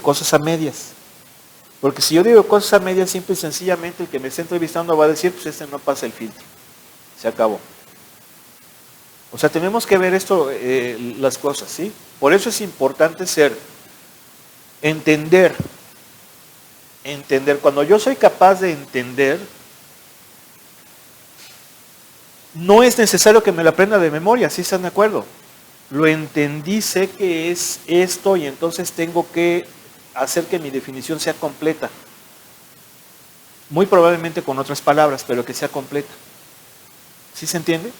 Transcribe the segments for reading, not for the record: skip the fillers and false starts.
cosas a medias. Porque si yo digo cosas a medias, simple y sencillamente el que me está entrevistando va a decir, pues este no pasa el filtro. Se acabó. O sea, tenemos que ver esto, las cosas, ¿sí? Por eso es importante entender. Cuando yo soy capaz de entender, no es necesario que me lo aprenda de memoria, ¿sí están de acuerdo? Lo entendí, sé que es esto y entonces tengo que hacer que mi definición sea completa. Muy probablemente con otras palabras, pero que sea completa. ¿Sí se entiende?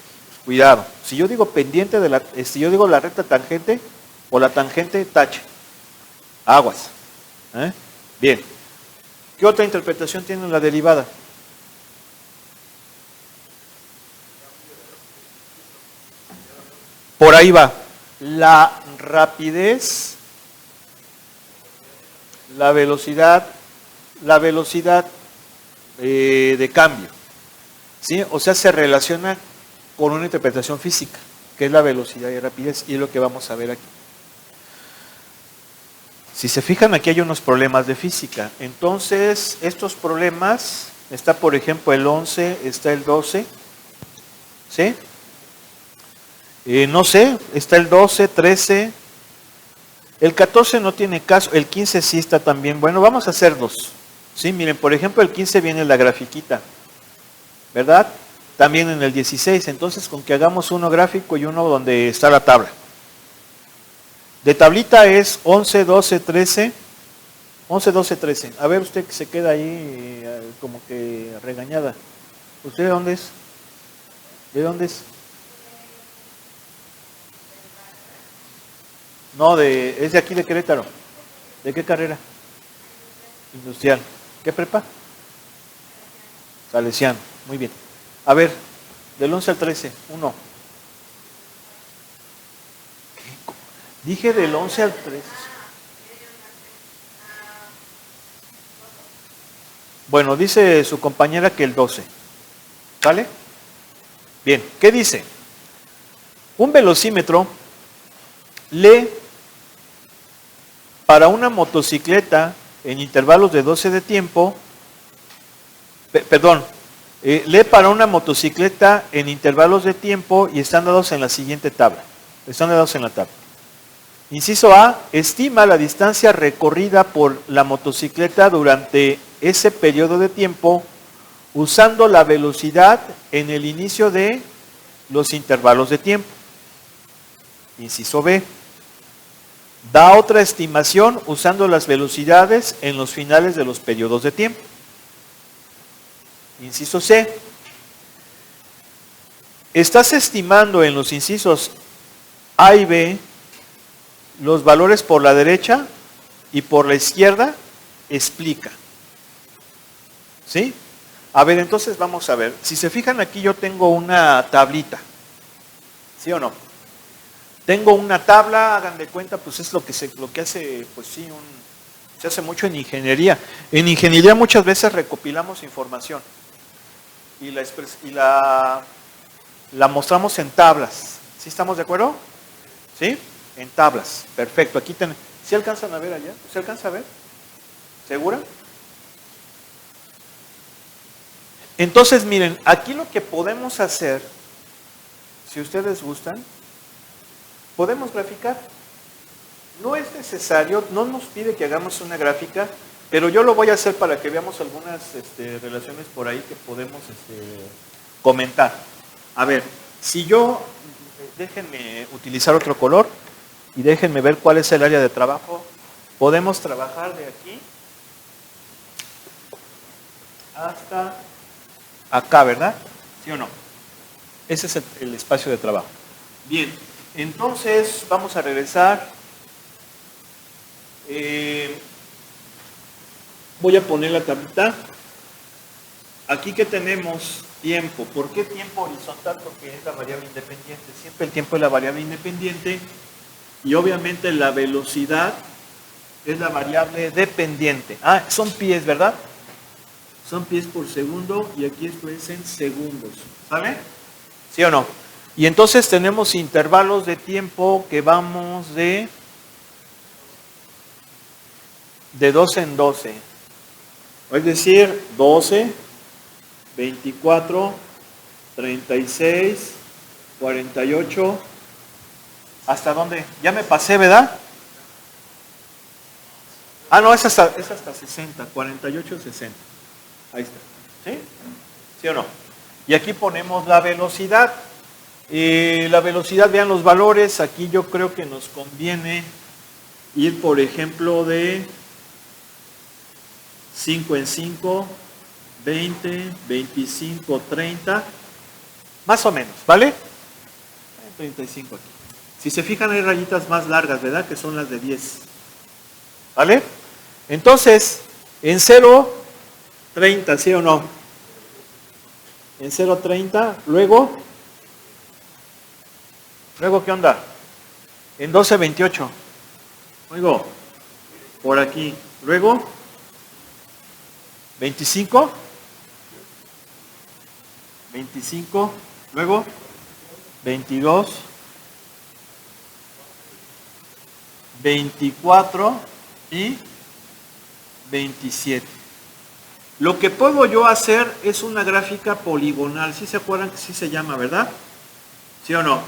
Cuidado. Si yo digo pendiente si yo digo la recta tangente o la tangente, tache. Aguas. Bien. ¿Qué otra interpretación tiene la derivada? Por ahí va. La rapidez, la velocidad de cambio. ¿Sí? O sea, se relaciona con una interpretación física, que es la velocidad y rapidez, y es lo que vamos a ver aquí. Si se fijan, aquí hay unos problemas de física. Entonces, estos problemas, está por ejemplo el 11, está el 12, ¿sí? No sé, está el 12, 13, el 14 no tiene caso, el 15 sí está también. Bueno, vamos a hacer dos. ¿Sí? Miren, por ejemplo, el 15 viene en la grafiquita, ¿verdad? También en el 16, entonces con que hagamos uno gráfico y uno donde está la tabla. De tablita es 11, 12, 13. 11, 12, 13. A ver, usted que se queda ahí como que regañada. ¿Usted de dónde es? ¿De dónde es? No, es de aquí de Querétaro. ¿De qué carrera? Industrial. ¿Qué prepa? Salesiano. Muy bien. A ver, del 11 al 13, uno. Dije del 11 al 13. Bueno, dice su compañera que el 12. ¿Vale? Bien, ¿qué dice? Un velocímetro lee para una motocicleta en intervalos de 12 de tiempo, lee para una motocicleta en intervalos de tiempo y están dados en la siguiente tabla. Están dados en la tabla. Inciso A, estima la distancia recorrida por la motocicleta durante ese periodo de tiempo usando la velocidad en el inicio de los intervalos de tiempo. Inciso B, da otra estimación usando las velocidades en los finales de los periodos de tiempo. Inciso C, estás estimando en los incisos A y B los valores por la derecha y por la izquierda, explica. ¿Sí? A ver, entonces vamos a ver. Si se fijan aquí yo tengo una tablita. ¿Sí o no? Tengo una tabla, hagan de cuenta, pues es lo que hace, pues sí, se hace mucho en ingeniería. En ingeniería muchas veces recopilamos información y la mostramos en tablas. ¿Sí estamos de acuerdo? ¿Sí? En tablas. Perfecto. Aquí tenemos. ¿Sí alcanzan a ver allá? ¿Se alcanza a ver? ¿Segura? Entonces, miren, aquí lo que podemos hacer, si ustedes gustan, podemos graficar. No es necesario, no nos pide que hagamos una gráfica, pero yo lo voy a hacer para que veamos algunas relaciones por ahí que podemos comentar. A ver, si yo, déjenme utilizar otro color y déjenme ver cuál es el área de trabajo. Podemos trabajar de aquí hasta acá, ¿verdad? ¿Sí o no? Ese es el espacio de trabajo. Bien, entonces vamos a regresar. Voy a poner la tablita. Aquí que tenemos tiempo. ¿Por qué tiempo horizontal? Porque es la variable independiente. Siempre el tiempo es la variable independiente. Y obviamente la velocidad es la variable dependiente. Ah, son pies, ¿verdad? Son pies por segundo y aquí esto es en segundos. ¿Sabe? ¿Sí o no? Y entonces tenemos intervalos de tiempo que vamos de de 12 en 12. Es decir, 12, 24, 36, 48. ¿Hasta dónde? Ya me pasé, ¿verdad? Ah, no, es hasta 60, 48, 60. Ahí está. ¿Sí? ¿Sí o no? Y aquí ponemos la velocidad. La velocidad, vean los valores. Aquí yo creo que nos conviene ir, por ejemplo, de 5 en 5, 20, 25, 30. Más o menos, ¿vale? 35 aquí. Si se fijan hay rayitas más largas, ¿verdad? Que son las de 10. ¿Vale? Entonces, en 0,30, ¿sí o no? En 0,30, luego, ¿qué onda? En 12,28. Luego, por aquí. Luego, 25. 25. Luego, 22. 24 y 27. Lo que puedo yo hacer es una gráfica poligonal. ¿Sí se acuerdan que sí se llama, verdad? ¿Sí o no?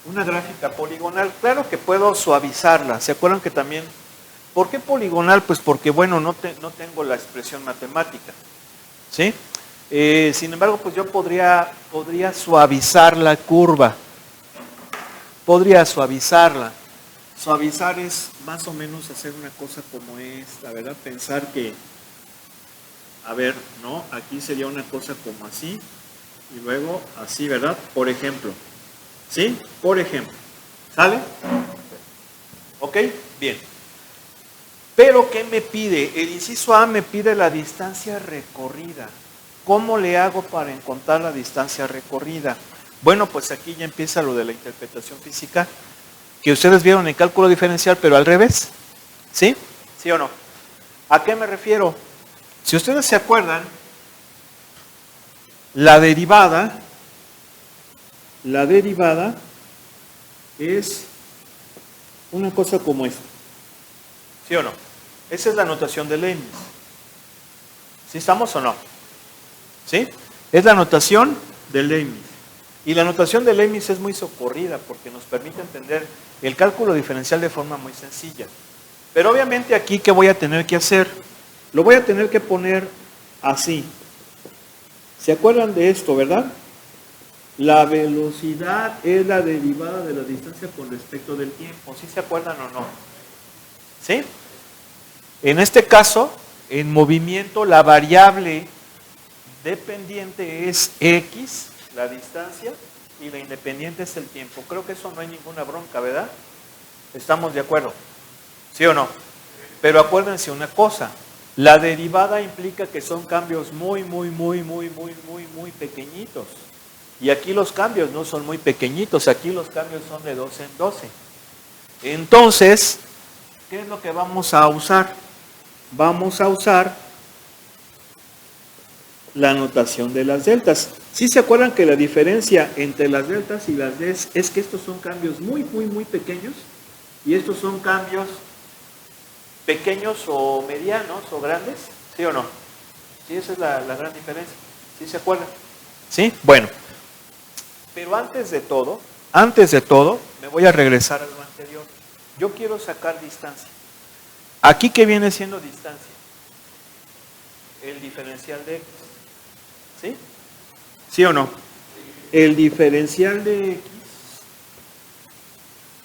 Una gráfica poligonal. Claro que puedo suavizarla. ¿Se acuerdan que también? ¿Por qué poligonal? Pues porque, bueno, no tengo la expresión matemática. ¿Sí? Sin embargo, pues yo podría suavizar la curva. Podría suavizarla. Suavizar es más o menos hacer una cosa como esta, ¿verdad? Pensar que, a ver, ¿no? Aquí sería una cosa como así, y luego así, ¿verdad? Por ejemplo, ¿sí? Por ejemplo, ¿sale? ¿Ok? Bien. Pero, ¿qué me pide? El inciso A me pide la distancia recorrida. ¿Cómo le hago para encontrar la distancia recorrida? Bueno, pues aquí ya empieza lo de la interpretación física, que ustedes vieron en cálculo diferencial, pero al revés. ¿Sí? ¿Sí o no? ¿A qué me refiero? Si ustedes se acuerdan, la derivada es una cosa como esta. ¿Sí o no? Esa es la notación de Leibniz. ¿Sí estamos o no? ¿Sí? Es la notación de Leibniz. Y la notación de Leibniz es muy socorrida porque nos permite entender el cálculo diferencial de forma muy sencilla. Pero obviamente aquí, ¿qué voy a tener que hacer? Lo voy a tener que poner así. ¿Se acuerdan de esto, verdad? La velocidad es la derivada de la distancia con respecto del tiempo. ¿Sí se acuerdan o no? ¿Sí? En este caso, en movimiento, la variable dependiente es x, la distancia, y la independiente es el tiempo. Creo que eso no hay ninguna bronca, ¿verdad? ¿Estamos de acuerdo? ¿Sí o no? Pero acuérdense una cosa, la derivada implica que son cambios muy pequeñitos. Y aquí los cambios no son muy pequeñitos, aquí los cambios son de 12 en 12. Entonces, ¿qué es lo que vamos a usar? Vamos a usar la notación de las deltas. ¿Sí se acuerdan que la diferencia entre las deltas y las Ds es que estos son cambios muy pequeños y estos son cambios pequeños o medianos o grandes? ¿Sí o no? Sí, esa es la gran diferencia. ¿Sí se acuerdan? ¿Sí? Bueno. Pero antes de todo, me voy a regresar a lo anterior. Yo quiero sacar distancia. ¿Aquí qué viene siendo distancia? El diferencial de x. ¿Sí? ¿Sí o no? El diferencial de x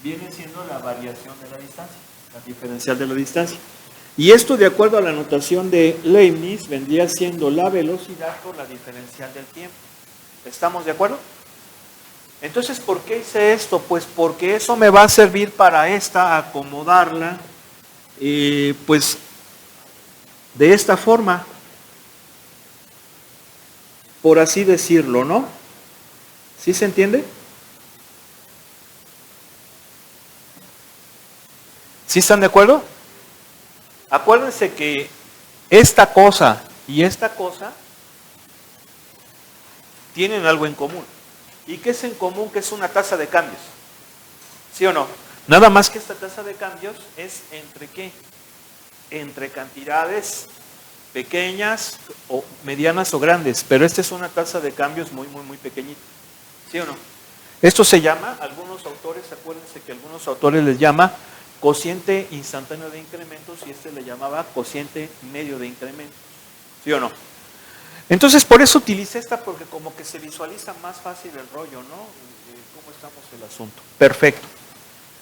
viene siendo la variación de la distancia, la diferencial de la distancia. Y esto, de acuerdo a la notación de Leibniz, vendría siendo la velocidad por la diferencial del tiempo. ¿Estamos de acuerdo? Entonces, ¿por qué hice esto? Pues porque eso me va a servir para acomodarla, pues, de esta forma, por así decirlo, ¿no? ¿Sí se entiende? ¿Sí están de acuerdo? Acuérdense que esta cosa y esta cosa tienen algo en común. ¿Y qué es en común? Que es una tasa de cambios. ¿Sí o no? Nada más que esta tasa de cambios es entre ¿qué? entre cantidades pequeñas, o medianas o grandes, pero esta es una tasa de cambios muy pequeñita. ¿Sí o no? Esto se llama, algunos autores, acuérdense que algunos autores les llama cociente instantáneo de incrementos y este le llamaba cociente medio de incrementos. ¿Sí o no? Entonces, por eso utilicé esta, porque como que se visualiza más fácil el rollo, ¿no? ¿Cómo estamos el asunto? Perfecto.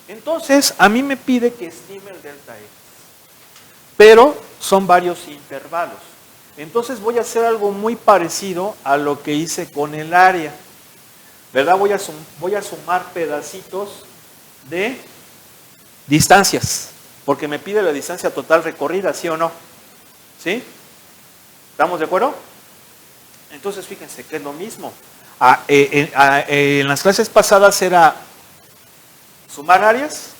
Entonces, a mí me pide que estime el delta X, pero son varios intervalos. Entonces voy a hacer algo muy parecido a lo que hice con el área, ¿verdad? Voy a sumar pedacitos de distancias, porque me pide la distancia total recorrida, ¿sí o no? ¿Sí? ¿Estamos de acuerdo? Entonces fíjense que es lo mismo. En las clases pasadas era sumar áreas,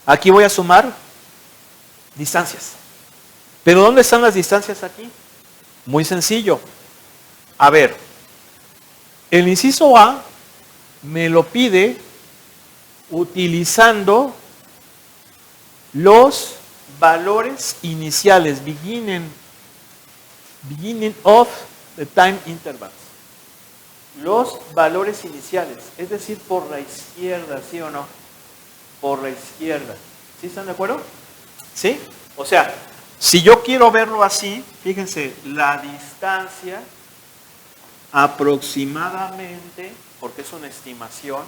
aquí voy a sumar distancias. ¿Pero dónde están las distancias aquí? Muy sencillo. A ver, el inciso A me lo pide utilizando los valores iniciales, beginning of the time intervals. Los valores iniciales, es decir, por la izquierda, ¿sí o no? Por la izquierda. ¿Sí están de acuerdo? ¿Sí? O sea, si yo quiero verlo así, fíjense, la distancia aproximadamente, porque es una estimación,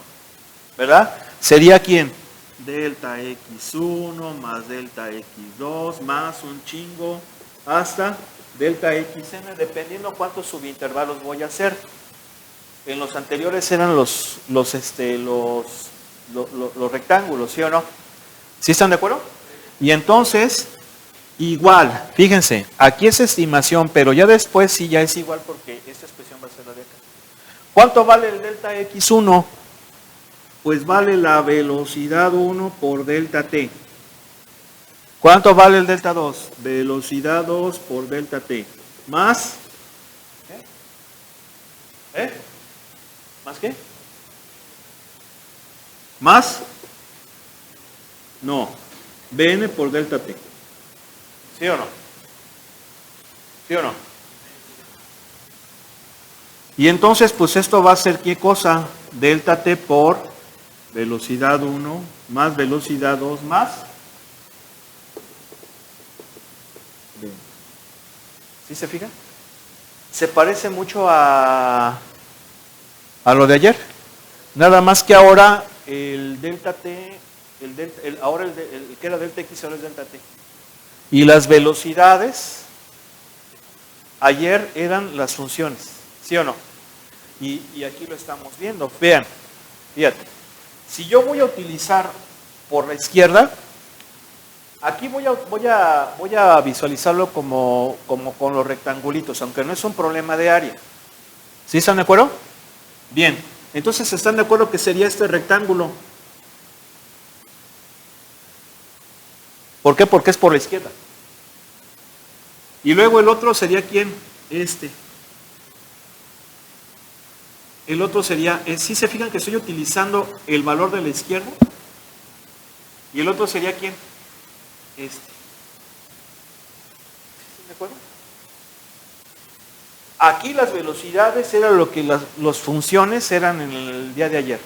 ¿verdad? ¿Sería quién? Delta X1 más delta X2 más un chingo hasta delta XN, dependiendo cuántos subintervalos voy a hacer. En los anteriores eran los rectángulos, ¿sí o no? ¿Sí están de acuerdo? Y entonces, igual, fíjense, aquí es estimación, pero ya después sí ya es igual porque esta expresión va a ser la de acá. ¿Cuánto vale el delta X1? Pues vale la velocidad 1 por delta T. ¿Cuánto vale el delta 2? Velocidad 2 por delta T. Más. ¿Más qué? ¿Más? No. Bn por delta T. ¿Sí o no? ¿Sí o no? Y entonces, pues esto va a ser ¿qué cosa? Delta T por velocidad 1 más velocidad 2 más. ¿Sí se fijan? Se parece mucho a lo de ayer. Nada más que ahora el delta T, ahora el que era delta X ahora es delta T. Y las velocidades ayer eran las funciones, ¿sí o no? Y aquí lo estamos viendo. Vean, fíjate. Si yo voy a utilizar por la izquierda, aquí voy a visualizarlo como con los rectangulitos, aunque no es un problema de área. ¿Sí están de acuerdo? Bien, entonces ¿están de acuerdo que sería este rectángulo? ¿Por qué? Porque es por la izquierda. Y luego el otro sería ¿quién? Este. El otro sería, ¿sí se fijan que estoy utilizando el valor de la izquierda? Y el otro sería ¿quién? Este. ¿Sí de acuerdo? Aquí las velocidades eran lo que las funciones eran en el día de ayer.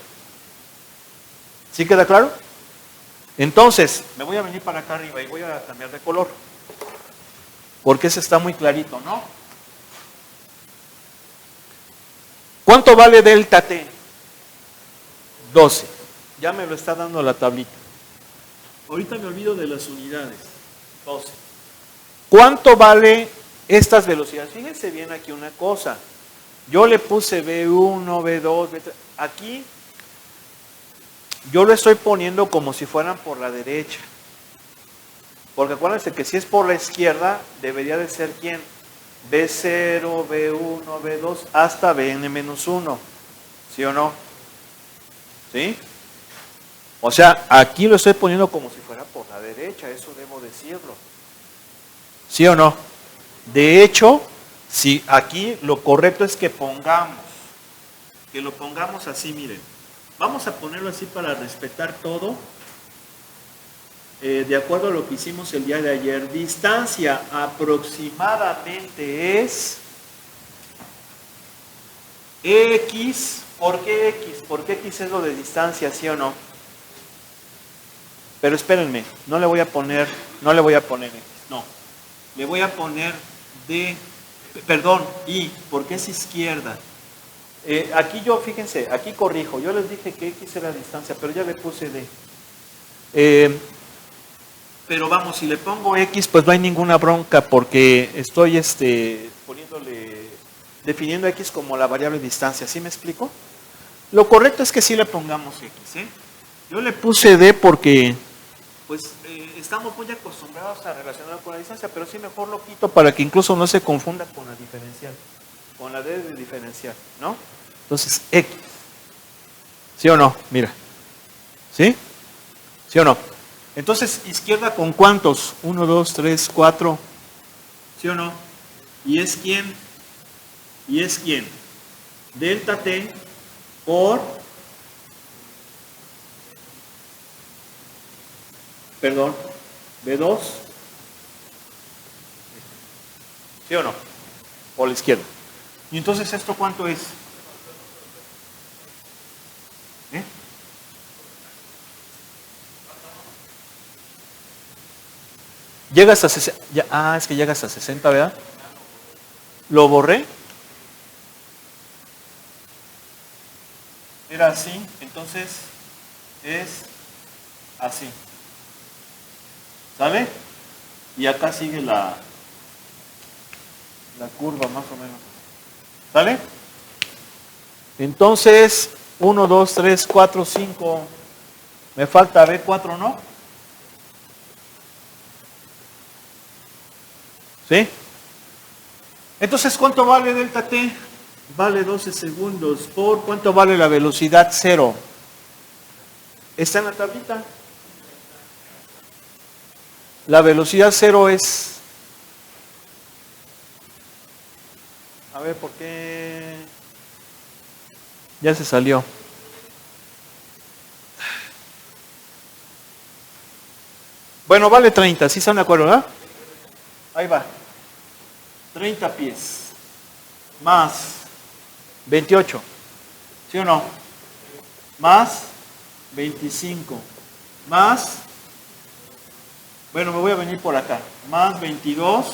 ¿Sí queda claro? Entonces, me voy a venir para acá arriba y voy a cambiar de color. Porque ese está muy clarito, ¿no? ¿Cuánto vale delta T? 12. Ya me lo está dando la tablita. Ahorita me olvido de las unidades. 12. ¿Cuánto vale estas velocidades? Fíjense bien aquí una cosa. Yo le puse V1, V2, V3. Aquí yo lo estoy poniendo como si fueran por la derecha. Porque acuérdense que si es por la izquierda, debería de ser ¿quién? V0, V1, V2, hasta Vn-1. ¿Sí o no? ¿Sí? O sea, aquí lo estoy poniendo como si fuera por la derecha, eso debo decirlo. ¿Sí o no? De hecho, si aquí lo correcto es que lo pongamos así, miren. Vamos a ponerlo así para respetar todo. de acuerdo a lo que hicimos el día de ayer, distancia aproximadamente es X. ¿Por qué X? Porque X es lo de distancia, ¿sí o no? Pero espérenme, no le voy a poner X, no. Le voy a poner Y, porque es izquierda. Aquí yo, fíjense, aquí corrijo, yo les dije que X era distancia, pero ya le puse D. Pero vamos, si le pongo X, pues no hay ninguna bronca, porque estoy definiendo X como la variable distancia, ¿sí me explico? Lo correcto es que sí le pongamos X, ¿eh? Yo le puse D porque, pues, estamos muy acostumbrados a relacionarlo con la distancia, pero sí mejor lo quito para que incluso no se confunda con la diferencial, con la D de diferencial, ¿no? Entonces, X. ¿Sí o no? Mira. ¿Sí? ¿Sí o no? Entonces, izquierda con cuántos? 1, 2, 3, 4. ¿Sí o no? ¿Y es quién? ¿Y es quién? Delta T por, perdón, B2. ¿Sí o no? Por la izquierda. ¿Y entonces esto cuánto es? ¿Eh? Llegas a 60. Es que llegas a 60, ¿verdad? Lo borré. Era así, entonces es así. ¿Sale? Y acá sigue la curva más o menos. ¿Sale? Entonces, 1, 2, 3, 4, 5. Me falta B4, ¿no? ¿Sí? Entonces, ¿cuánto vale delta T? Vale 12 segundos. ¿Por cuánto vale la velocidad 0? ¿Está en la tablita? La velocidad 0 es... A ver, ¿por qué? Ya se salió. Bueno, vale 30, ¿sí están de acuerdo, verdad? Ahí va. 30 pies. Más 28. ¿Sí o no? Más 25. Más... Bueno, me voy a venir por acá. Más 22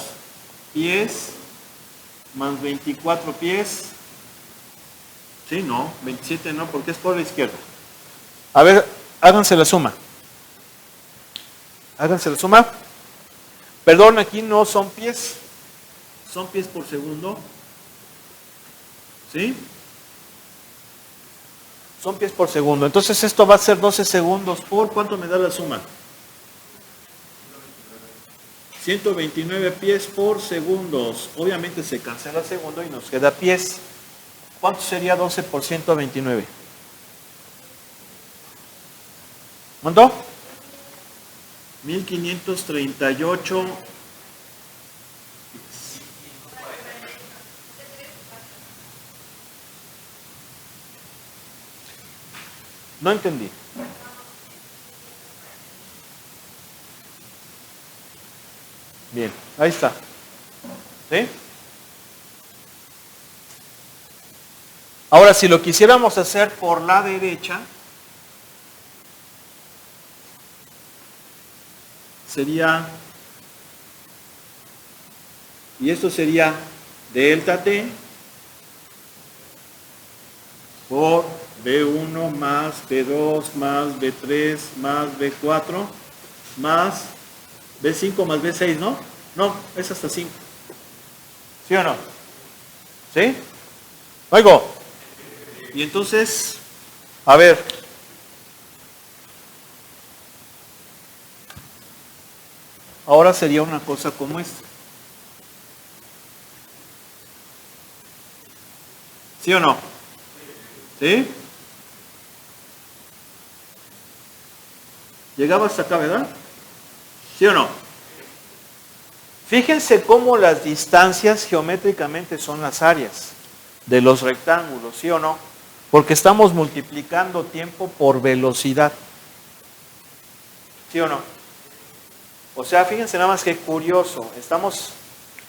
pies. Más 24 pies. Sí, no. 27 no, porque es por la izquierda. A ver, háganse la suma. Háganse la suma. Perdón, aquí no son pies. Son pies por segundo. ¿Sí? Son pies por segundo. Entonces esto va a ser 12 segundos por... ¿Cuánto me da la suma? 129 pies por segundos. Obviamente se cancela segundo y nos queda pies. ¿Cuánto sería 12 por 129? ¿Cuánto? 1538. No entendí. Bien, ahí está. ¿Sí? Ahora, si lo quisiéramos hacer por la derecha, sería, y esto sería delta T por B1 más B2 más B3 más B4 más B5 más B6, ¿no? No, es hasta 5. ¿Sí o no? ¿Sí? Oigo. Y entonces, a ver. Ahora sería una cosa como esta. ¿Sí o no? ¿Sí? Llegaba hasta acá, ¿verdad? ¿Sí o no? Fíjense cómo las distancias geométricamente son las áreas de los rectángulos, ¿sí o no? Porque estamos multiplicando tiempo por velocidad. ¿Sí o no? O sea, fíjense nada más que curioso, estamos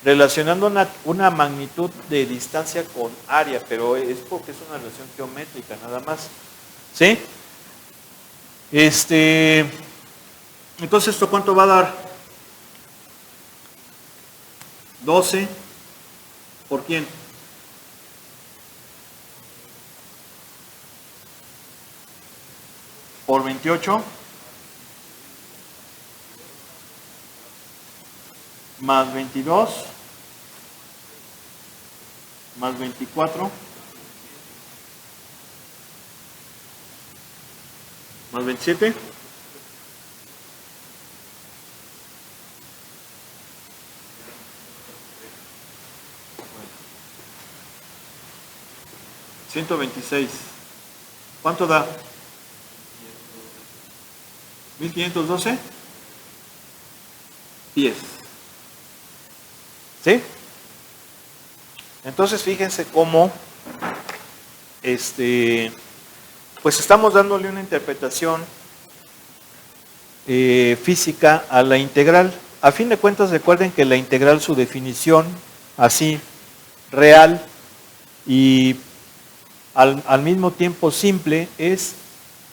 relacionando una magnitud de distancia con área, pero es porque es una relación geométrica nada más. ¿Sí? Entonces, ¿esto cuánto va a dar? 12. ¿Por quién? Por 28. Más 22. Más 24. Más 27. ¿126? ¿Cuánto da? 1512 pies. ¿Sí? Entonces fíjense cómo pues estamos dándole una interpretación física a la integral. A fin de cuentas, recuerden que la integral, su definición así real y al mismo tiempo simple es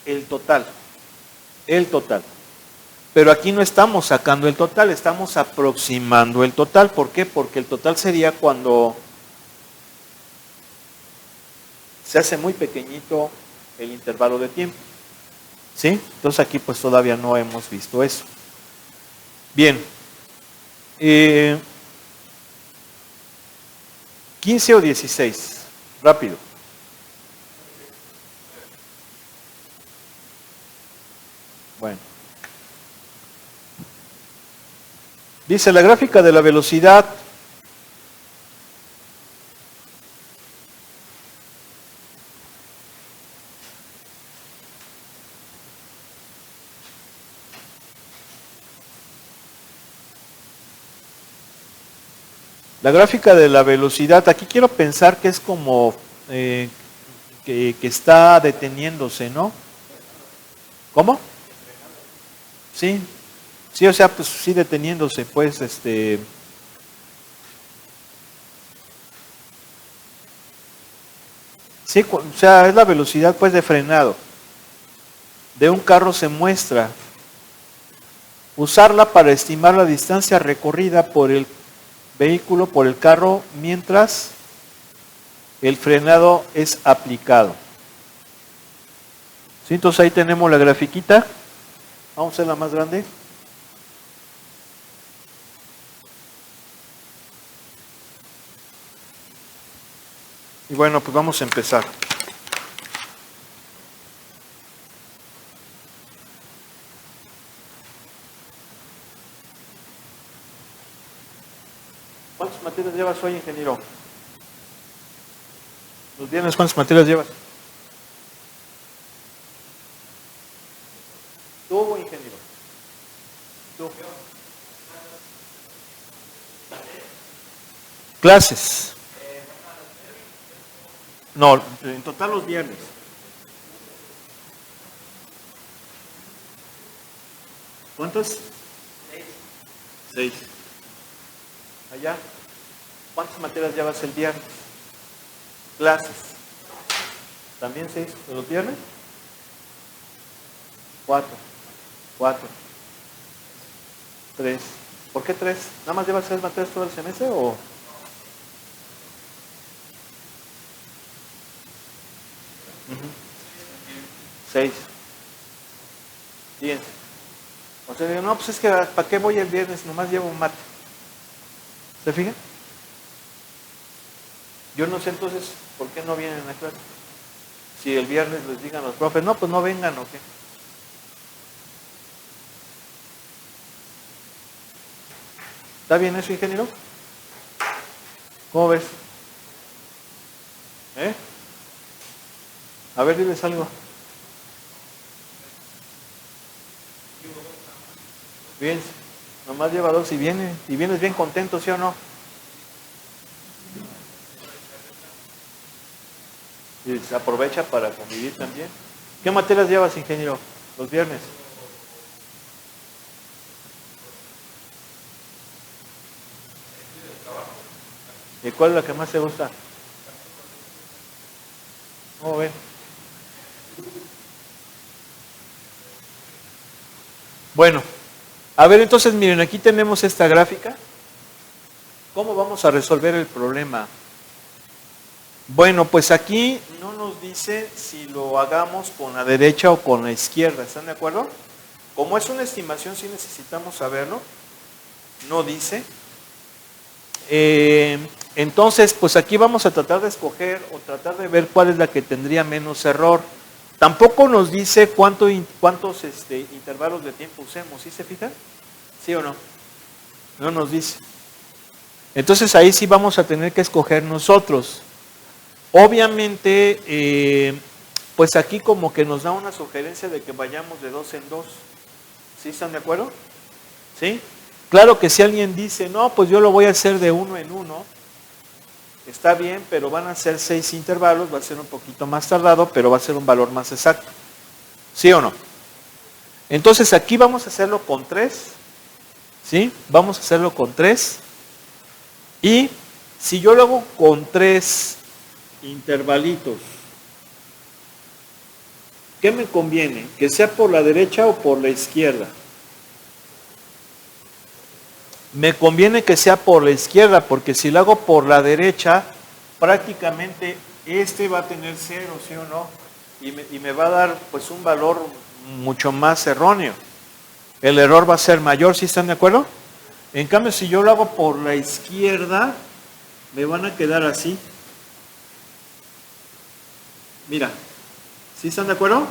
el total. El total. Pero aquí no estamos sacando el total, estamos aproximando el total. ¿Por qué? Porque el total sería cuando se hace muy pequeñito el intervalo de tiempo. ¿Sí? Entonces aquí pues todavía no hemos visto eso. Bien. 15 o 16. Rápido. Bueno. Dice la gráfica de la velocidad. La gráfica de la velocidad, aquí quiero pensar que es como que está deteniéndose, ¿no? ¿Cómo? Sí, sí, o sea, pues sí deteniéndose, pues, sí, o sea, es la velocidad, pues, de frenado. De un carro se muestra. Usarla para estimar la distancia recorrida por el vehículo, por el carro, mientras el frenado es aplicado. ¿Sí? Entonces ahí tenemos la grafiquita. Vamos a hacerla más grande. Y bueno, pues vamos a empezar. ¿Cuántas materias llevas hoy, ingeniero? Los viernes, ¿cuántas materias llevas? Tú, ingeniero. Tú. Clases. No, en total los viernes. ¿Cuántas? 6. Allá. ¿Cuántas materias llevas el viernes? Clases. ¿También 6 de los viernes? 4. 4. 3. ¿Por qué 3? ¿Nada más llevas 6 materias todo el semestre o...? Uh-huh. 6. 10. O sea, digo, no, pues es que ¿para qué voy el viernes? Nomás llevo un mate. ¿Se fijan? Yo no sé entonces por qué no vienen a clase. Si el viernes les digan los profes, no, pues no vengan o qué. ¿Está bien eso, ingeniero? ¿Cómo ves? ¿Eh? A ver, diles algo. Bien, nomás lleva 2 y viene, y vienes bien contento, ¿sí o no? Y se aprovecha para convivir también. ¿Qué materias llevas, ingeniero, los viernes? ¿Y cuál es la que más te gusta? ¿Cómo ven? Bueno, a ver, entonces miren, aquí tenemos esta gráfica. ¿Cómo vamos a resolver el problema? Bueno, pues aquí no nos dice si lo hagamos con la derecha o con la izquierda, ¿están de acuerdo? Como es una estimación, sí necesitamos saberlo. No dice. Entonces, pues aquí vamos a tratar de escoger o tratar de ver cuál es la que tendría menos error. Tampoco nos dice cuántos intervalos de tiempo usemos, ¿sí se fijan? ¿Sí o no? No nos dice. Entonces ahí sí vamos a tener que escoger nosotros. Obviamente, pues aquí como que nos da una sugerencia de que vayamos de 2 en 2. ¿Sí están de acuerdo? ¿Sí? Claro que si alguien dice, no, pues yo lo voy a hacer de 1 en 1, está bien, pero van a ser 6 intervalos, va a ser un poquito más tardado, pero va a ser un valor más exacto. ¿Sí o no? Entonces aquí vamos a hacerlo con 3, ¿sí? Vamos a hacerlo con 3. Y si yo lo hago con 3 intervalitos, ¿qué me conviene? ¿Que sea por la derecha o por la izquierda? Me conviene que sea por la izquierda, porque si lo hago por la derecha, prácticamente este va a tener 0, ¿sí o no? Y me va a dar pues un valor mucho más erróneo. El error va a ser mayor, ¿sí están de acuerdo? En cambio, si yo lo hago por la izquierda, me van a quedar así. Mira, ¿sí están de acuerdo?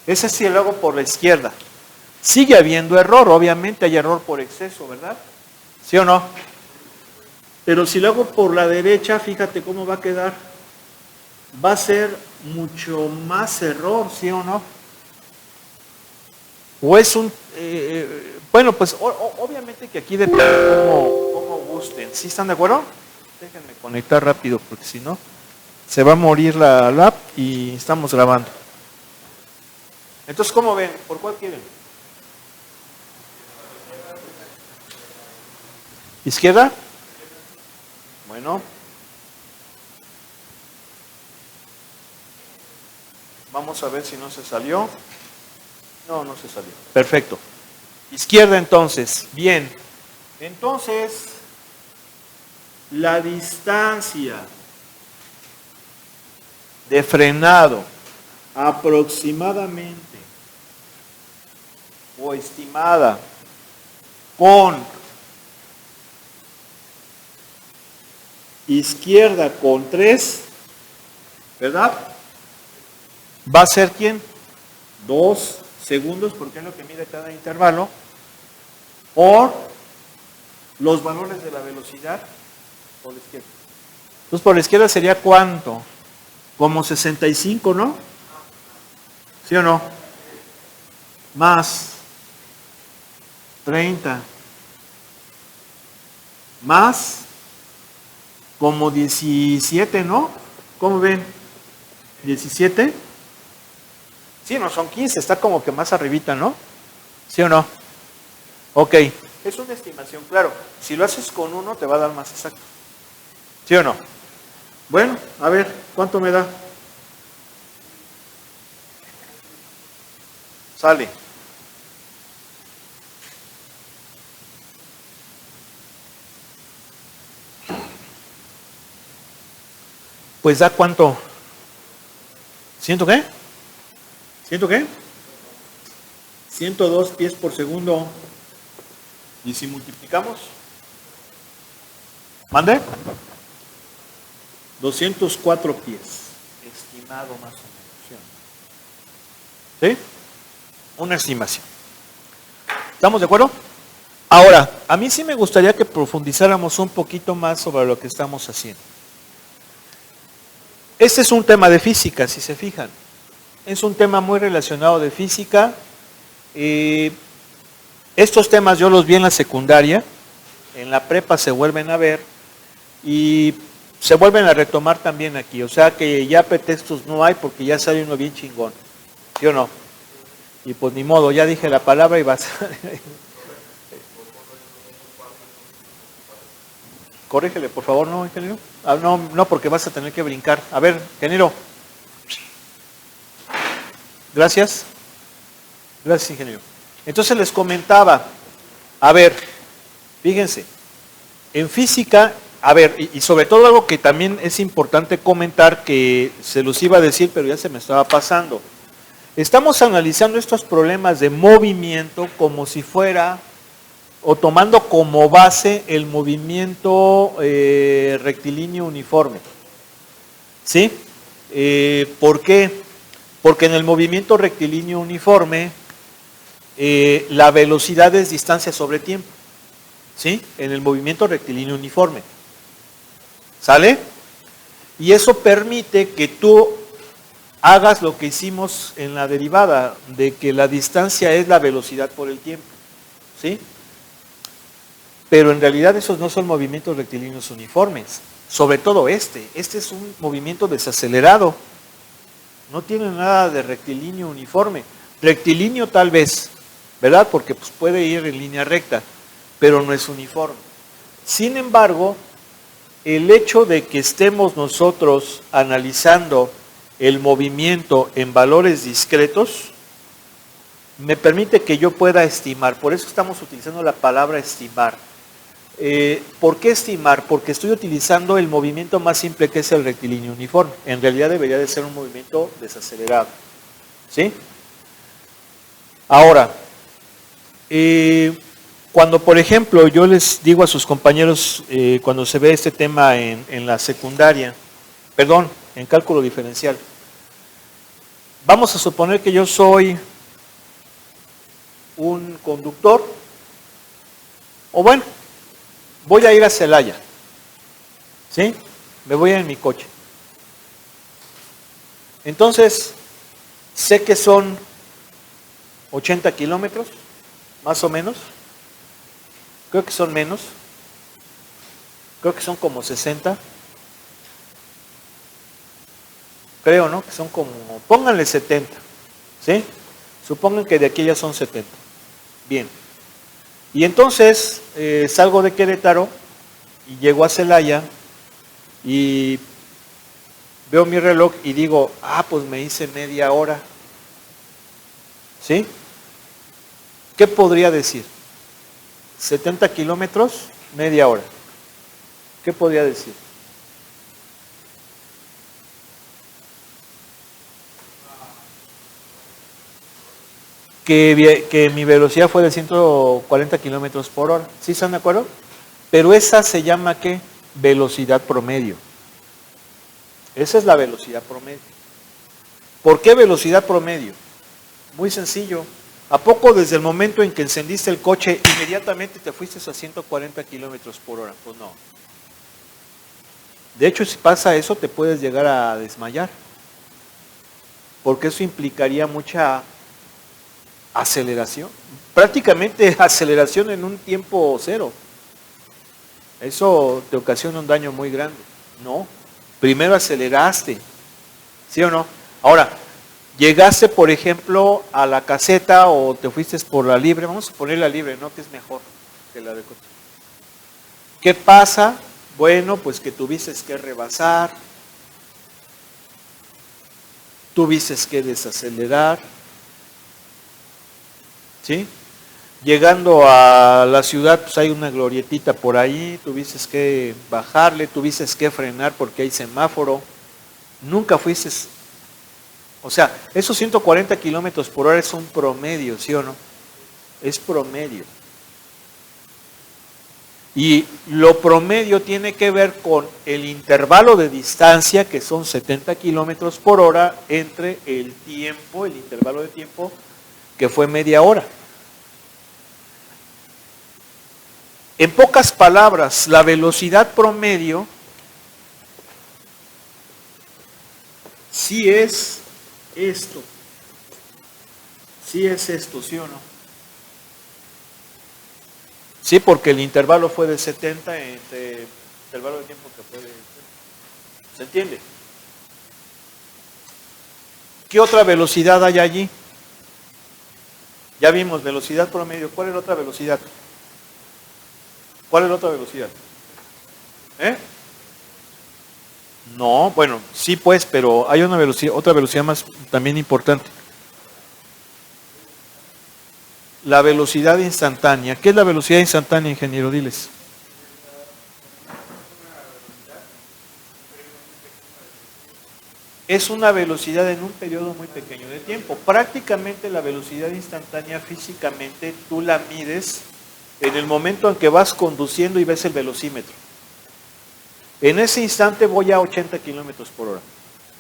Ese sí lo hago por la izquierda. Sigue habiendo error, obviamente hay error por exceso, ¿verdad? ¿Sí o no? Pero si lo hago por la derecha, fíjate cómo va a quedar. Va a ser mucho más error, ¿sí o no? O es un... bueno, pues obviamente que aquí depende cómo gusten. ¿Sí están de acuerdo? Déjenme conectar rápido porque si no se va a morir la lap y estamos grabando. Entonces, ¿cómo ven? ¿Por cuál quieren? ¿Izquierda? Bueno. Vamos a ver si no se salió. No, no se salió. Perfecto. Izquierda entonces. Bien. Entonces, la distancia de frenado aproximadamente o estimada con izquierda con 3, ¿verdad? ¿Va a ser quién? 2 segundos, porque es lo que mide cada intervalo, por los valores de la velocidad por la izquierda. Entonces, por la izquierda sería ¿cuánto? Como 65, ¿no? ¿Sí o no? Más 30. Más como 17, ¿no? ¿Cómo ven? 17. Sí, no, son 15, está como que más arribita, ¿no? ¿Sí o no? Ok, es una estimación, claro. Si lo haces con 1 te va a dar más exacto. ¿Sí o no? Bueno, a ver, ¿cuánto me da? Sale. Pues da cuánto. ¿Ciento qué? ¿Ciento qué? 102 pies por segundo. ¿Y si multiplicamos? ¿Mande? 204 pies. Estimado más o menos. ¿Sí? Una estimación. ¿Estamos de acuerdo? Ahora, a mí sí me gustaría que profundizáramos un poquito más sobre lo que estamos haciendo. Este es un tema de física, si se fijan. Es un tema muy relacionado de física. Estos temas yo los vi en la secundaria, en la prepa se vuelven a ver y se vuelven a retomar también aquí. O sea que ya pretextos no hay porque ya sale uno bien chingón. ¿Sí o no? Y pues ni modo, ya dije la palabra y vas. Corrígele, por favor, ¿no, ingeniero? Ah, no, no, porque vas a tener que brincar. A ver, ingeniero. Gracias. Gracias, ingeniero. Entonces les comentaba, a ver, fíjense, en física, a ver, y sobre todo algo que también es importante comentar, que se los iba a decir, pero ya se me estaba pasando. Estamos analizando estos problemas de movimiento como si fuera, o tomando como base el movimiento rectilíneo uniforme. ¿Sí? ¿Por qué? Porque en el movimiento rectilíneo uniforme, la velocidad es distancia sobre tiempo. ¿Sí? En el movimiento rectilíneo uniforme. ¿Sale? Y eso permite que tú hagas lo que hicimos en la derivada, de que la distancia es la velocidad por el tiempo. ¿Sí? Pero en realidad esos no son movimientos rectilíneos uniformes. Sobre todo este es un movimiento desacelerado. No tiene nada de rectilíneo uniforme. Rectilíneo tal vez, ¿verdad? Porque pues, puede ir en línea recta, pero no es uniforme. Sin embargo, el hecho de que estemos nosotros analizando el movimiento en valores discretos, me permite que yo pueda estimar. Por eso estamos utilizando la palabra estimar. ¿Por qué estimar? Porque estoy utilizando el movimiento más simple, que es el rectilíneo uniforme. En realidad debería de ser un movimiento desacelerado. ¿Sí? Ahora, cuando por ejemplo yo les digo a sus compañeros, cuando se ve este tema en la secundaria, perdón, en cálculo diferencial, vamos a suponer que yo soy un conductor, o bueno, voy a ir a Celaya, ¿sí? Me voy en mi coche. Entonces, sé que son 80 kilómetros, más o menos. Creo que son menos. Creo que son como 60. Creo, ¿no? Que son como, pónganle 70, ¿sí? Supongan que de aquí ya son 70. Bien. Y entonces salgo de Querétaro y llego a Celaya y veo mi reloj y digo, pues me hice media hora. ¿Sí? ¿Qué podría decir? 70 kilómetros, media hora. ¿Qué podría decir? Que mi velocidad fue de 140 kilómetros por hora. ¿Sí están de acuerdo? Pero esa se llama ¿qué? Velocidad promedio. Esa es la velocidad promedio. ¿Por qué velocidad promedio? Muy sencillo. ¿A poco desde el momento en que encendiste el coche inmediatamente te fuiste a 140 kilómetros por hora? Pues no. De hecho, si pasa eso, te puedes llegar a desmayar. Porque eso implicaría mucha aceleración. Prácticamente aceleración en un tiempo cero. Eso te ocasiona un daño muy grande. No. Primero aceleraste. ¿Sí o no? Ahora, llegaste, por ejemplo, a la caseta o te fuiste por la libre. Vamos a poner la libre, ¿no? Que es mejor que la de coche. ¿Qué pasa? Bueno, pues que tuviste que rebasar, tuviste que desacelerar, ¿sí? Llegando a la ciudad, pues hay una glorietita por ahí, tuviste que bajarle, tuviste que frenar porque hay semáforo, nunca fuiste, o sea, esos 140 kilómetros por hora es un promedio, ¿sí o no? Es promedio. Y lo promedio tiene que ver con el intervalo de distancia, que son 70 kilómetros por hora, entre el tiempo, el intervalo de tiempo, que fue media hora. En pocas palabras, la velocidad promedio sí es esto. Sí es esto, ¿sí o no? Sí, porque el intervalo fue de 70 entre el intervalo de tiempo que fue de... ¿Se entiende? ¿Qué otra velocidad hay allí? Ya vimos velocidad promedio. ¿Cuál es la otra velocidad? ¿Cuál es la otra velocidad? ¿Eh? No, bueno, sí pues, pero hay una velocidad, otra velocidad más también importante. La velocidad instantánea. ¿Qué es la velocidad instantánea, ingeniero? Diles. Es una velocidad en un periodo muy pequeño de tiempo. Prácticamente la velocidad instantánea físicamente tú la mides en el momento en que vas conduciendo y ves el velocímetro. En ese instante voy a 80 kilómetros por hora.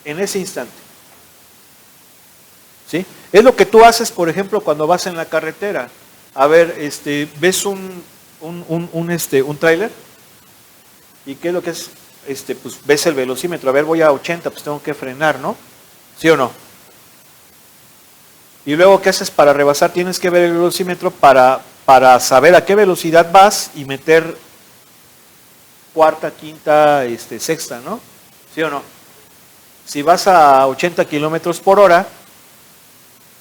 En ese instante. ¿Sí? Es lo que tú haces, por ejemplo, cuando vas en la carretera. A ver, ves un tráiler y ¿qué es lo que es? Pues ves el velocímetro. A ver, voy a 80, pues tengo que frenar, ¿no? ¿Sí o no? Y luego, ¿qué haces para rebasar? Tienes que ver el velocímetro para saber a qué velocidad vas y meter cuarta, quinta, sexta, ¿no? ¿Sí o no? Si vas a 80 kilómetros por hora,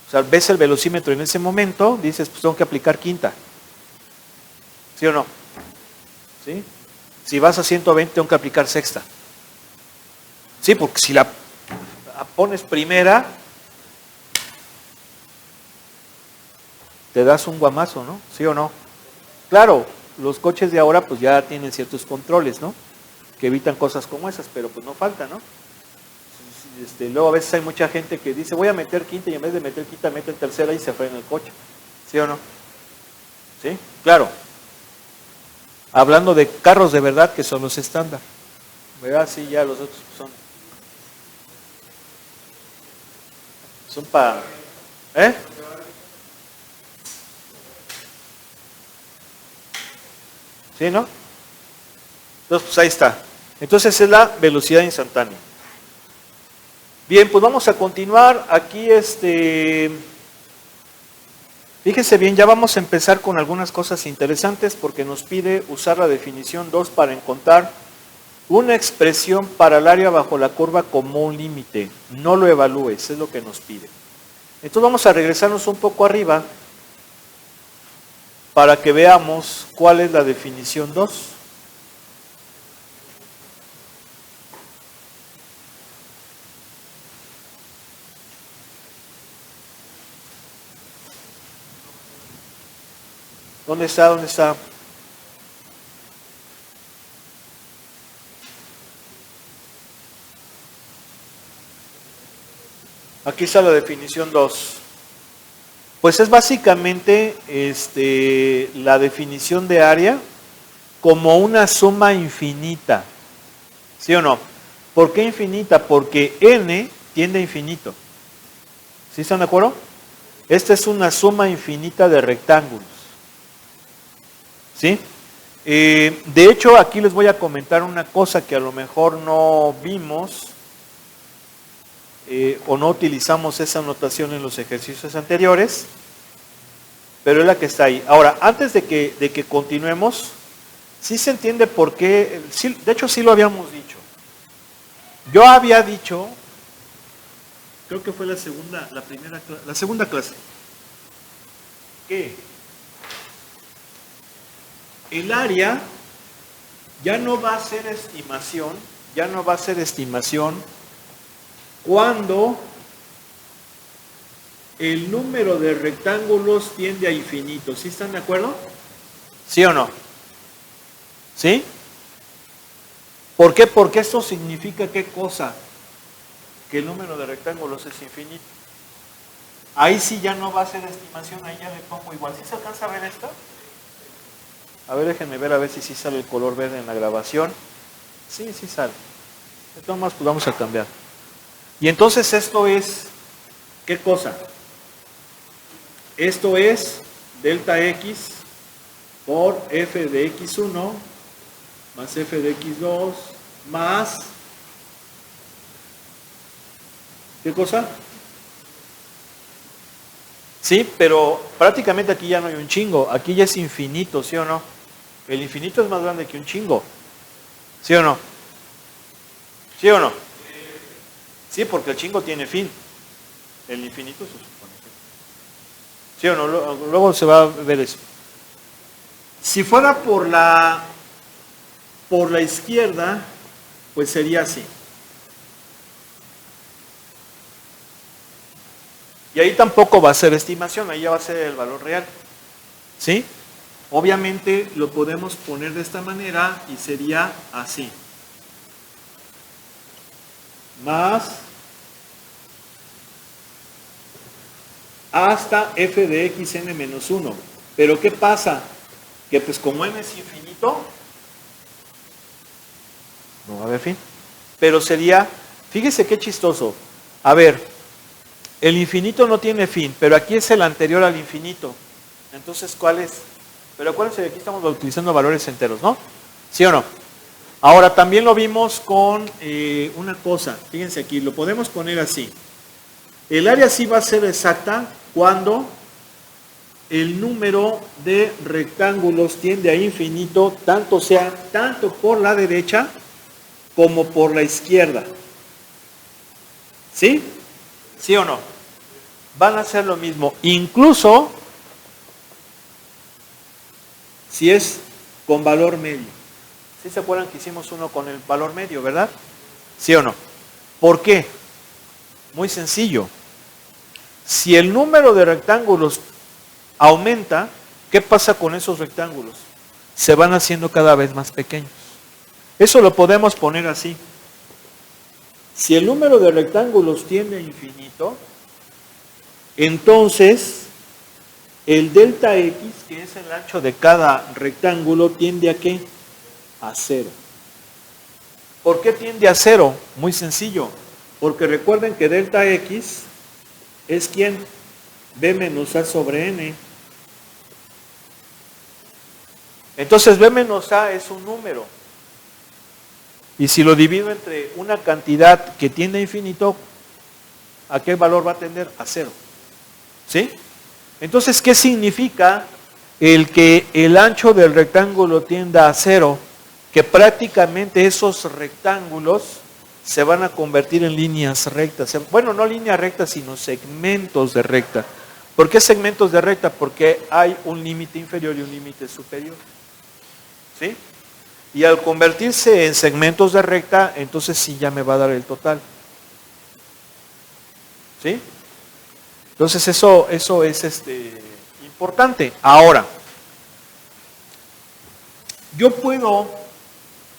o sea, ves el velocímetro en ese momento, dices, pues tengo que aplicar quinta. ¿Sí o no? ¿Sí? Si vas a 120, tengo que aplicar sexta. Sí, porque si la pones primera, te das un guamazo, ¿no? ¿Sí o no? Claro, los coches de ahora pues ya tienen ciertos controles, ¿no? Que evitan cosas como esas, pero pues no falta, ¿no? Luego a veces hay mucha gente que dice, voy a meter quinta y en vez de meter quinta meten tercera y se frena el coche. ¿Sí o no? ¿Sí? Claro. Hablando de carros de verdad que son los estándar. ¿Verdad? Sí, ya los otros son para... ¿Eh? ¿Sí, no? Entonces, pues ahí está. Entonces es la velocidad instantánea. Bien, pues vamos a continuar. Aquí, fíjense bien, ya vamos a empezar con algunas cosas interesantes porque nos pide usar la definición 2 para encontrar una expresión para el área bajo la curva como un límite. No lo evalúes, es lo que nos pide. Entonces vamos a regresarnos un poco arriba para que veamos cuál es la definición 2. ¿Dónde está? ¿Dónde está? Aquí está la definición 2. Pues es básicamente la definición de área como una suma infinita. ¿Sí o no? ¿Por qué infinita? Porque n tiende a infinito. ¿Sí están de acuerdo? Esta es una suma infinita de rectángulos. ¿Sí? De hecho, aquí les voy a comentar una cosa que a lo mejor no vimos o no utilizamos esa notación en los ejercicios anteriores, pero es la que está ahí. Ahora, antes de que continuemos, sí se entiende por qué, sí, de hecho sí lo habíamos dicho. Yo había dicho, creo que fue la segunda clase, que el área ya no va a ser estimación, cuando el número de rectángulos tiende a infinito. ¿Sí están de acuerdo? ¿Sí o no? ¿Sí? ¿Por qué? Porque esto significa ¿qué cosa? Que el número de rectángulos es infinito. Ahí sí ya no va a ser estimación, ahí ya le pongo igual. ¿Sí se alcanza a ver esto? A ver, déjenme ver a ver si sí sale el color verde en la grabación. Sí, sí sale. De todas maneras, pues vamos a cambiar. Y entonces esto es, ¿qué cosa? Esto es delta x por f de x1 más f de x2 más, ¿qué cosa? Sí, pero prácticamente aquí ya no hay un chingo, aquí ya es infinito, ¿sí o no? El infinito es más grande que un chingo, ¿sí o no? ¿Sí o no? Sí, porque el chingo tiene fin, el infinito se supone que... ¿Sí o no? Luego se va a ver eso. Si fuera por la por la izquierda, pues sería así. Y ahí tampoco va a ser estimación, ahí ya va a ser el valor real. ¿Sí? Obviamente lo podemos poner de esta manera y sería así. Más hasta f de x n menos 1. Pero ¿qué pasa? Que pues como n es infinito, no va a haber fin. Pero sería, fíjese qué chistoso. A ver, el infinito no tiene fin, pero aquí es el anterior al infinito. Entonces, ¿cuál es? Pero acuérdense que aquí estamos utilizando valores enteros, ¿no? ¿Sí o no? Ahora, también lo vimos con una cosa. Fíjense aquí, lo podemos poner así. El área sí va a ser exacta cuando el número de rectángulos tiende a infinito, tanto por la derecha como por la izquierda. ¿Sí? ¿Sí o no? Van a ser lo mismo. Incluso si es con valor medio. ¿Sí se acuerdan que hicimos uno con el valor medio, verdad? ¿Sí o no? ¿Por qué? Muy sencillo. Si el número de rectángulos aumenta, ¿qué pasa con esos rectángulos? Se van haciendo cada vez más pequeños. Eso lo podemos poner así. Si el número de rectángulos tiende a infinito, entonces el delta x, que es el ancho de cada rectángulo, tiende a ¿qué? A 0. ¿Por qué tiende a 0? Muy sencillo. Porque recuerden que delta x es ¿quién? B menos A sobre N. Entonces B menos A es un número. Y si lo divido entre una cantidad que tiende a infinito, ¿a qué valor va a tender? A 0. ¿Sí? Entonces, ¿qué significa el que el ancho del rectángulo tienda a 0? Que prácticamente esos rectángulos se van a convertir en líneas rectas. Bueno, no líneas rectas, sino segmentos de recta. ¿Por qué segmentos de recta? Porque hay un límite inferior y un límite superior. ¿Sí? Y al convertirse en segmentos de recta, entonces sí ya me va a dar el total. ¿Sí? Entonces eso es importante. Ahora, yo puedo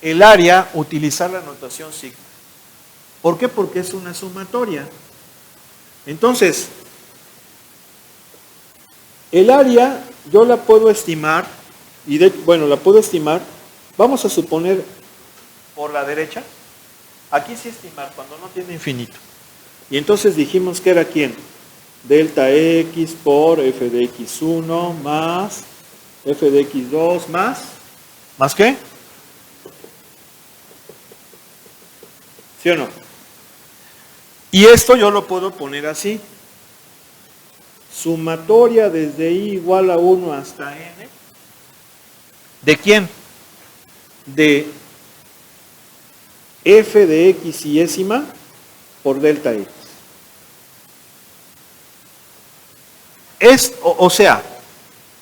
el área utilizar la notación sigma. ¿Por qué? Porque es una sumatoria. Entonces, el área yo la puedo estimar, la puedo estimar, vamos a suponer por la derecha, aquí sí estimar cuando no tiene infinito. Y entonces dijimos que era ¿quién? Delta x por f de x1 más f de x2 ¿más qué? ¿Sí o no? Y esto yo lo puedo poner así. Sumatoria desde i igual a 1 hasta n. ¿De quién? De f de x y ésima por delta x. O sea,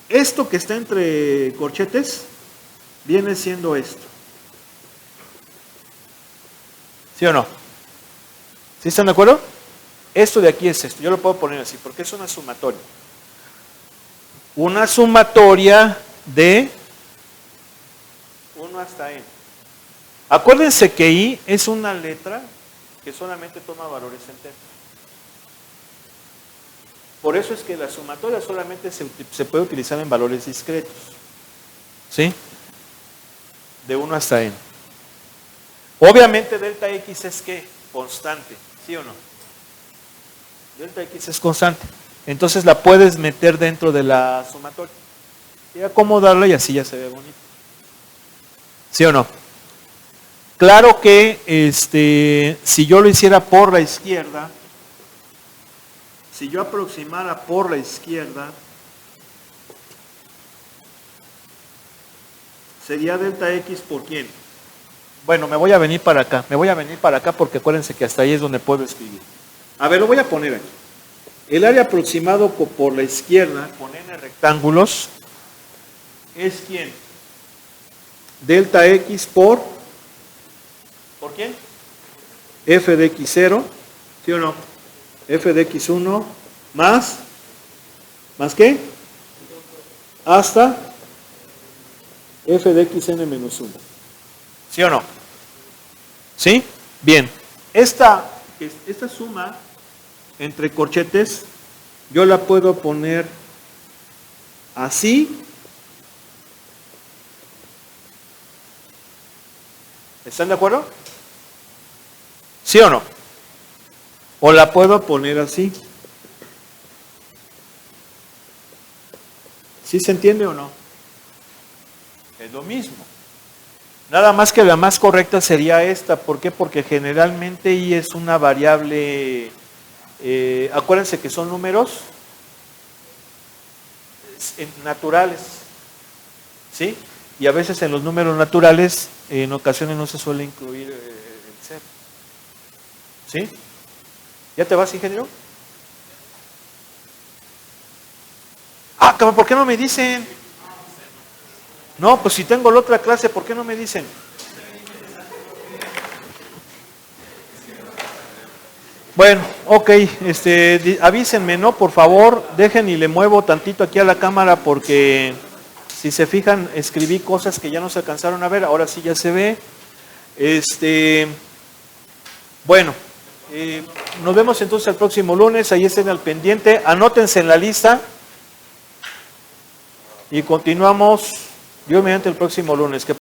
esto que está entre corchetes viene siendo esto. ¿Sí o no? ¿Sí están de acuerdo? Esto de aquí es esto. Yo lo puedo poner así porque es una sumatoria. Una sumatoria de 1 hasta n. Acuérdense que i es una letra que solamente toma valores enteros. Por eso es que la sumatoria solamente se puede utilizar en valores discretos. ¿Sí? De 1 hasta n. Obviamente delta x es ¿qué? Constante. ¿Sí o no? Delta x es constante. Entonces la puedes meter dentro de la sumatoria. Y acomodarla y así ya se ve bonito. ¿Sí o no? Claro que si yo lo hiciera por la izquierda, si yo aproximara por la izquierda, sería delta x por ¿quién? Bueno, me voy a venir para acá. Me voy a venir para acá porque acuérdense que hasta ahí es donde puedo escribir. A ver, lo voy a poner aquí. El área aproximado por la izquierda con n rectángulos es ¿quién? delta X ¿por quién? F de X0, ¿sí o no? F de X1 ¿más qué? Hasta F de Xn menos 1. ¿Sí o no? ¿Sí? Bien. Esta suma entre corchetes yo la puedo poner así. ¿Están de acuerdo? ¿Sí o no? O la puedo poner así. ¿Sí se entiende o no? Es lo mismo. Nada más que la más correcta sería esta. ¿Por qué? Porque generalmente y es una variable, acuérdense que son números naturales, ¿sí? Y a veces en los números naturales, en ocasiones no se suele incluir el cero. ¿Sí? ¿Ya te vas, ingeniero? Ah, ¿por qué no me dicen? No, pues si tengo la otra clase, ¿por qué no me dicen? Bueno, ok, avísenme, ¿no? Por favor, dejen y le muevo tantito aquí a la cámara porque si se fijan, escribí cosas que ya no se alcanzaron a ver, ahora sí ya se ve. Bueno, nos vemos entonces el próximo lunes, ahí estén al pendiente, anótense en la lista y continuamos, Dios mediante, el próximo lunes.